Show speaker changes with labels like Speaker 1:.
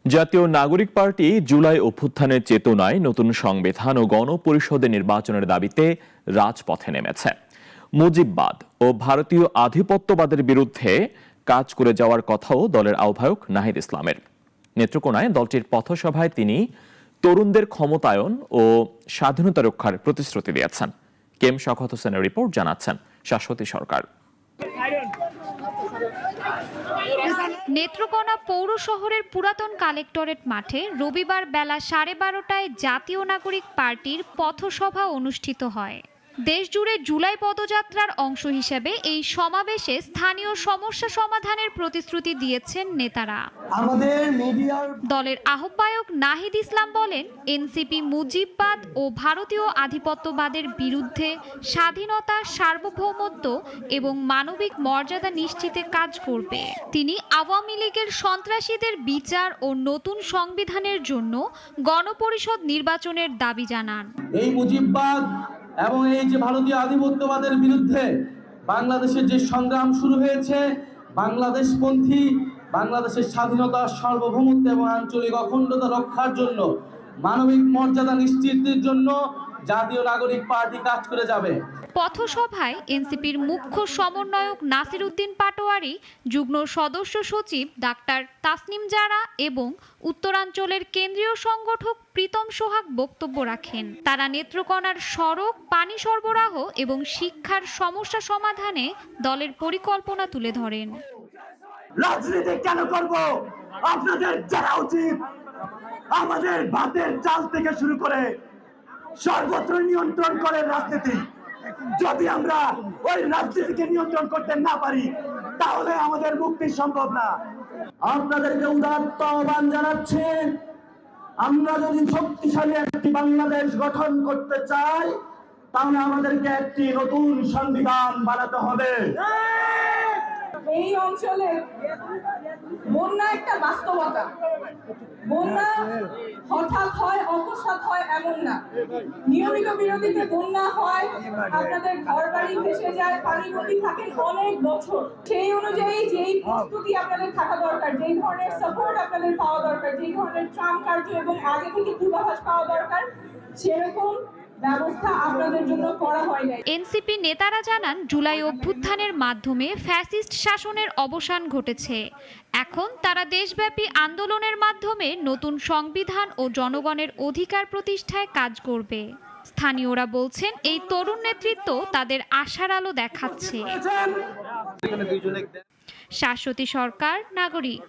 Speaker 1: জাতীয় নাগরিক পার্টি জুলাই অভ্যুত্থানের চেতনায় নতুন সংবিধান ও গণপরিষদের নির্বাচনের দাবিতে রাজপথে নেমেছে। মুজিববাদ ও ভারতীয় আধিপত্যবাদের বিরুদ্ধে কাজ করে যাওয়ার কথাও দলের আহ্বায়ক নাহিদ ইসলামের। নেত্রকোনায় দলটির পথসভায় তিনি তরুণদের ক্ষমতায়ন ও স্বাধীনতা রক্ষার প্রতিশ্রুতি দিয়েছেন। কেম শওকত হোসেনের রিপোর্ট, জানাচ্ছেন শাশ্বতী সরকার।
Speaker 2: নেত্রকোনা পৌর শহরের পুরাতন কালেক্টরেট মাঠে রবিবার বেলা 12:30টায় জাতীয় নাগরিক পার্টির পথসভা অনুষ্ঠিত হয়। দেশজুড়ে জুলাই পদযাত্রার অংশ হিসেবে এই সমাবেশে স্থানীয় সমস্যা সমাধানের প্রতিশ্রুতি দিয়েছেন নেতারা। দলের আহ্বায়ক নাহিদ ইসলাম বলেন, এনসিপি মুজিববাদ ও ভারতীয় আধিপত্যবাদের বিরুদ্ধে স্বাধীনতা, সার্বভৌমত্ব এবং মানবিক মর্যাদা নিশ্চিতে কাজ করবে। তিনি আওয়ামী লীগের সন্ত্রাসীদের বিচার ও নতুন সংবিধানের জন্য গণপরিষদ নির্বাচনের দাবি জানান।
Speaker 3: এই মুজিববাদ এবং এই যে ভারতীয় আধিপত্যবাদের বিরুদ্ধে বাংলাদেশের যে সংগ্রাম শুরু হয়েছে, বাংলাদেশপন্থী, বাংলাদেশের স্বাধীনতা, সার্বভৌমত্ব এবং আঞ্চলিক অখণ্ডতা রক্ষার জন্য, মানবিক মর্যাদা নিশ্চিতের জন্য জাতীয় নাগরিক পার্টি কাজ করে যাবে।
Speaker 2: পথসভায় এনসিপির মুখ্য সমন্বয়ক নাসির উদ্দিন পাটোয়ারি, যুগ্ম সদস্য সচিব ডাক্তার তাসনিম জারা এবং উত্তরাঞ্চলের কেন্দ্রীয় সংগঠক প্রীতম সোহাগ বক্তব্য রাখেন। তারা নেত্রকোনার সড়ক, পানি সরবরাহ এবং শিক্ষার সমস্যা সমাধানে দলের পরিকল্পনা তুলে ধরেন।
Speaker 4: রাজনীতি কেন করব? আপনাদের জানা উচিত আমাদের ভাতের চাল থেকে শুরু করে সর্বত্র নিয়ন্ত্রণ করে রাজনীতি। যদি আমরা ওই রাজনীতিকে নিয়ন্ত্রণ করতে না পারি, তাহলে আমাদের মুক্তি সম্ভব না। আপনাদেরকে উদাত্ত আহ্বান জানাচ্ছি, আমরা যদি শক্তিশালী একটি বাংলাদেশ গঠন করতে চাই, তাহলে আমাদেরকে একটি নতুন সংবিধান বানাতে হবে।
Speaker 5: এই অঞ্চলে বন্যা একটা বাস্তবতা। বন্যা হঠাৎ হয়, অকস্মাৎ হয় এমন না। নিয়মিত বিরতিতে বন্যা হয়, আপনাদের ঘর বাড়ি ভেসে যায়, পানিবন্দী থাকেন অনেক বছর। সেই অনুযায়ী যেই প্রস্তুতি আপনাদের থাকা দরকার, যেই ধরনের সাপোর্ট আপনাদের পাওয়া দরকার, যেই ধরনের ত্রাণ কার্য এবং আগে থেকে পূর্বাভাস পাওয়া দরকার, সেরকম ব্যবস্থা আপনাদের জন্য করা হয় না।
Speaker 2: এনসিপি নেতারা জানান, জুলাই অভ্যুত্থানের মাধ্যমে ফ্যাসিস্ট শাসনের অবসান ঘটেছে। এখন তারা দেশব্যাপী আন্দোলনের মাধ্যমে নতুন সংবিধান ও জনগণের অধিকার প্রতিষ্ঠায় কাজ করবে। স্থানীয়রা বলছেন, এই তরুণ নেতৃত্ব তাদের আশার আলো দেখাচ্ছে। শাশ্বতী সরকার, নাগরিক।